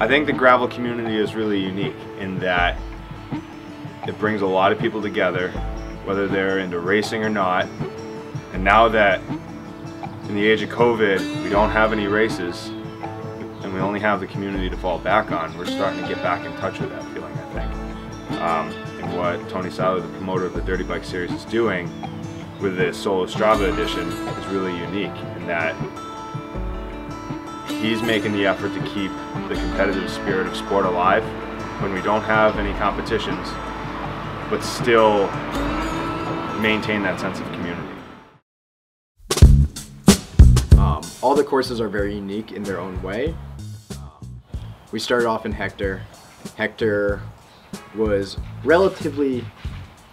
I think the gravel community is really unique in that it brings a lot of people together, whether they're into racing or not. And now that in the age of COVID, we don't have any races and we only have the community to fall back on, we're starting to get back in touch with that feeling, I think. And what Tony Seiler, the promoter of the Dirty Bike series, is doing with this solo Strava edition is really unique in that he's making the effort to keep the competitive spirit of sport alive when we don't have any competitions, but still maintain that sense of community. All the courses are very unique in their own way. We started off in Hector. Hector was relatively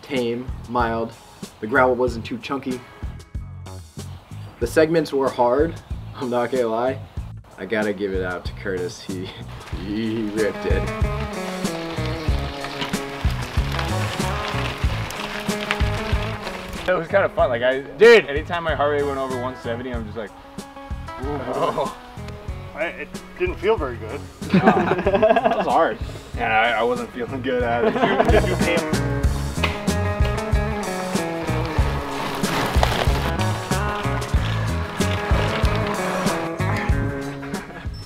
tame, mild. The gravel wasn't too chunky. The segments were hard, I'm not gonna lie. I gotta give it out to Curtis, he ripped it. It was kind of fun, like dude, anytime my heart rate went over 170, I'm just like, oh. It didn't feel very good. That was hard. And I wasn't feeling good at it. Did you camp?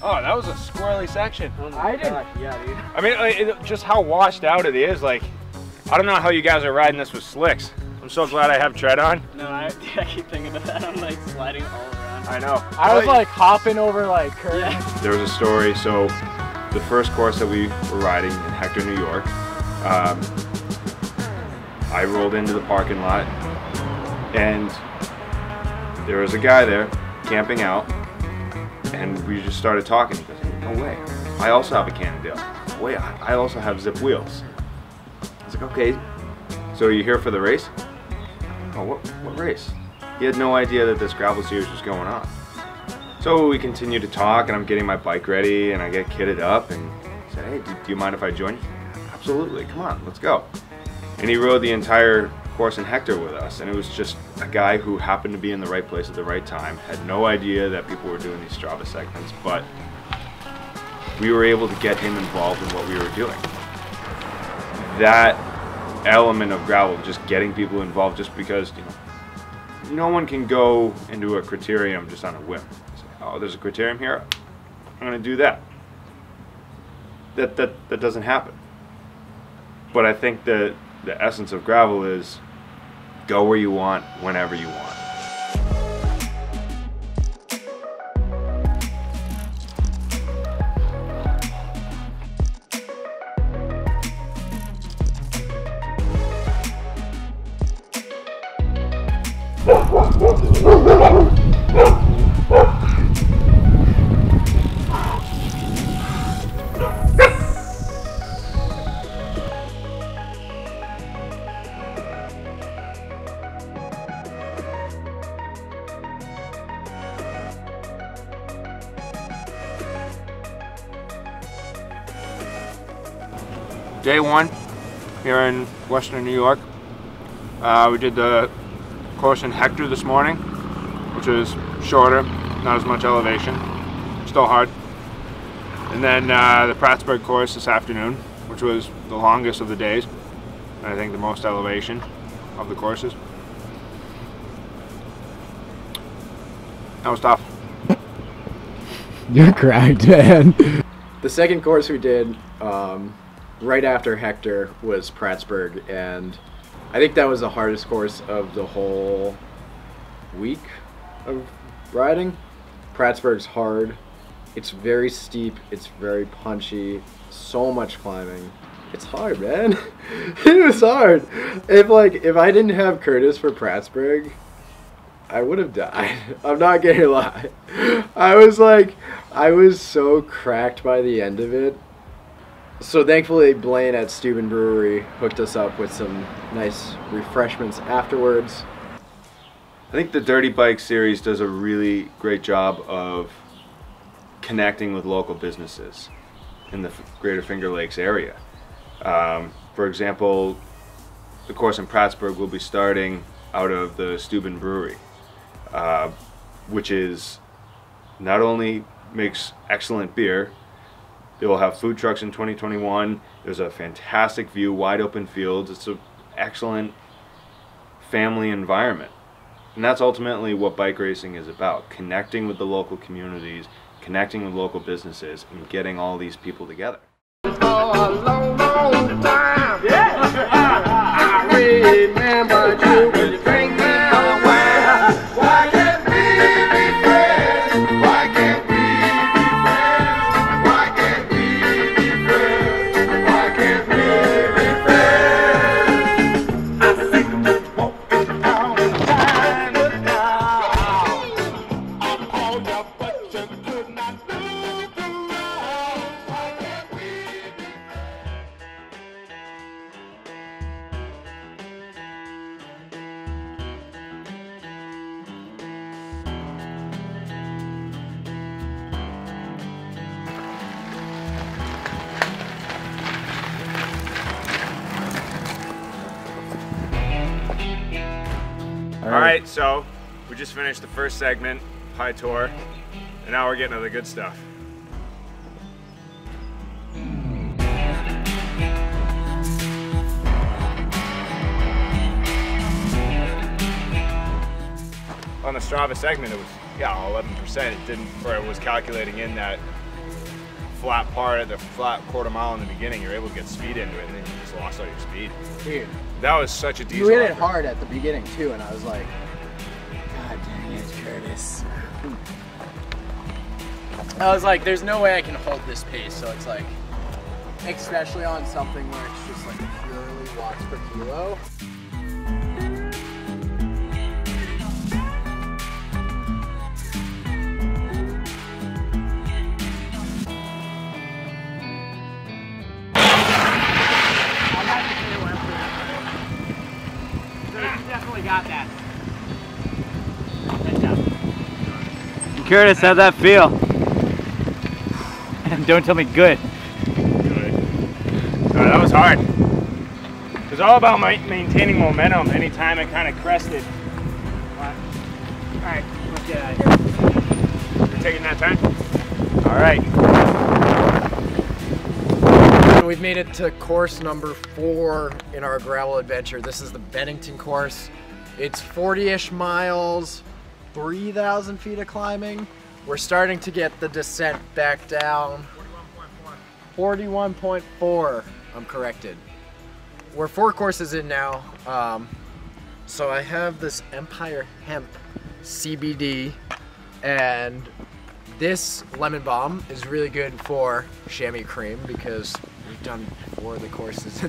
Oh, that was a squirrely section. Oh my gosh, yeah, dude. I mean, just how washed out it is. Like, I don't know how you guys are riding this with slicks. I'm so glad I have tread on. No, I keep thinking of that. I'm like sliding all around. I know. I was like hopping over like curves. Yeah. There was a story, so the first course that we were riding in Hector, New York, I rolled into the parking lot and there was a guy there camping out and we just started talking. He goes, no way, I also have a Cannondale. No way, I also have Zip wheels. I was like, okay, so are you here for the race? Oh, what race? He had no idea that this gravel series was going on. So we continued to talk and I'm getting my bike ready and I get kitted up and he said, hey, do you mind if I join you? Absolutely, come on, let's go. And he rode the entire course in Hector with us, and it was just a guy who happened to be in the right place at the right time, had no idea that people were doing these Strava segments, but we were able to get him involved in what we were doing. That element of gravel, just getting people involved just because, you know, no one can go into a criterium just on a whim. Say, oh, there's a criterium here, I'm gonna do that. That doesn't happen. But I think that the essence of gravel is go where you want, whenever you want. Day one here in Western New York. We did the course in Hector this morning, which is shorter, not as much elevation, still hard. And then the Prattsburg course this afternoon, which was the longest of the days, and I think the most elevation of the courses. That was tough. You're cracked, man. The second course we did right after Hector was Prattsburg, and I think that was the hardest course of the whole week of riding. Prattsburg's hard. It's very steep. It's very punchy. So much climbing. It's hard, man. It was hard. If I didn't have Curtis for Prattsburg, I would have died. I'm not gonna lie. I was so cracked by the end of it. So thankfully Blaine at Steuben Brewery hooked us up with some nice refreshments afterwards. I think the Dirty Bike series does a really great job of connecting with local businesses in the Greater Finger Lakes area. For example, the course in Prattsburg will be starting out of the Steuben Brewery, which is not only makes excellent beer, They will have food trucks in 2021. There's a fantastic view, wide open fields. It's an excellent family environment. And that's ultimately what bike racing is about, connecting with the local communities, connecting with local businesses, and getting all these people together. For a long, long time. I remember you when you drinking my wine. Why can't we be friends? Why can't we be friends? Why can't we be friends? Why can't we be friends? I think just walking down Chinatown. I called you, but you could not do the wrong. Why can't we be All right, so we just finished the first segment, High Tour, and now we're getting to the good stuff. On the Strava segment, it was 11%. It didn't, or it was calculating in that flat part, the flat quarter mile in the beginning. You're able to get speed into it, and then you just lost all your speed. Dude, That was such a diesel you hit it effort. hard at the beginning too, and I was like, God dang it, Curtis. I was like, there's no way I can hold this pace, so it's like, especially on something where it's just like purely watts per kilo. Got that. Curtis, how'd that feel? And don't tell me good. That was hard. It was all about maintaining momentum anytime it kind of crested. Alright, let's get out of here. You're taking that time? All right. We've made it to course number 4 in our gravel adventure. This is the Bennington course. It's 40-ish miles, 3,000 feet of climbing. We're starting to get the descent back down. 41.4, I'm corrected. We're 4 courses in now. So I have this Empire Hemp CBD, and this lemon balm is really good for chamois cream because we've done 4 of the courses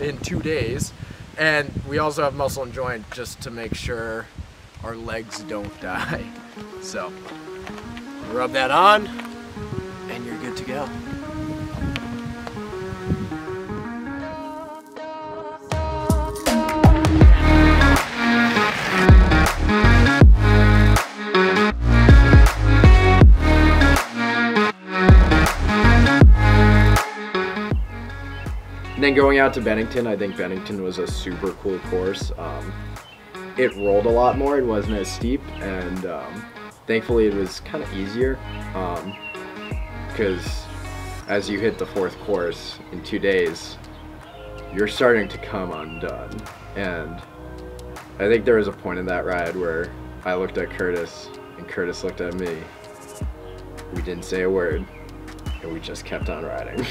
in 2 days. And we also have muscle and joint just to make sure our legs don't die. So rub that on and you're good to go. And then going out to Bennington, I think Bennington was a super cool course. It rolled a lot more, it wasn't as steep, and thankfully it was kind of easier because as you hit the 4th course in 2 days, you're starting to come undone. And I think there was a point in that ride where I looked at Curtis and Curtis looked at me. We didn't say a word and we just kept on riding.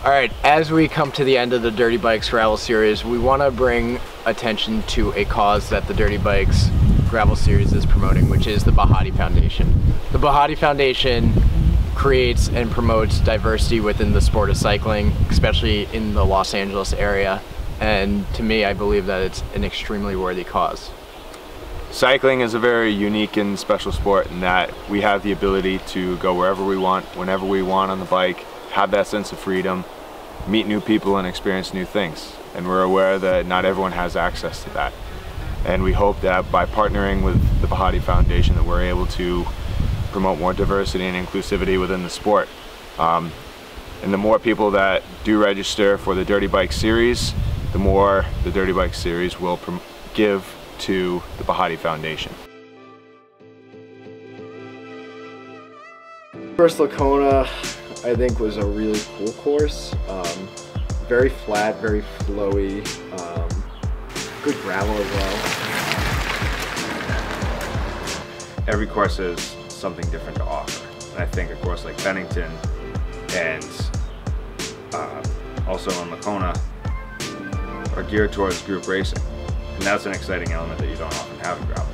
Alright, as we come to the end of the Dirty Bikes Gravel Series, we want to bring attention to a cause that the Dirty Bikes Gravel Series is promoting, which is the Bahati Foundation. The Bahati Foundation creates and promotes diversity within the sport of cycling, especially in the Los Angeles area. And to me, I believe that it's an extremely worthy cause. Cycling is a very unique and special sport in that we have the ability to go wherever we want, whenever we want on the bike, have that sense of freedom, meet new people and experience new things. And we're aware that not everyone has access to that. And we hope that by partnering with the Bahati Foundation that we're able to promote more diversity and inclusivity within the sport. And the more people that do register for the Durty Bike series, the more the Durty Bike series will give to the Bahati Foundation. First Lacona, I think, was a really cool course. Very flat, very flowy, good gravel as well. Every course has something different to offer. And I think a course like Bennington and also in Lacona are geared towards group racing. And that's an exciting element that you don't often have in gravel.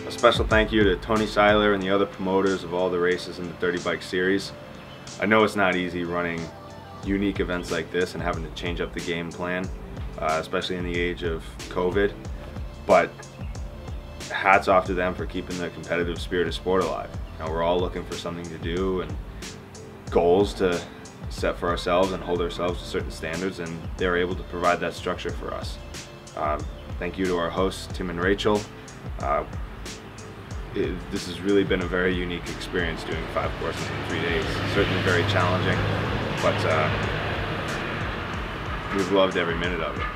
A special thank you to Tony Seiler and the other promoters of all the races in the Durty Bike series. I know it's not easy running unique events like this and having to change up the game plan, especially in the age of COVID. But hats off to them for keeping the competitive spirit of sport alive. You know, we're all looking for something to do and goals to set for ourselves and hold ourselves to certain standards, and they're able to provide that structure for us. Thank you to our hosts, Tim and Rachel. This has really been a very unique experience doing 5 courses in 3 days. Certainly very challenging, but we've loved every minute of it.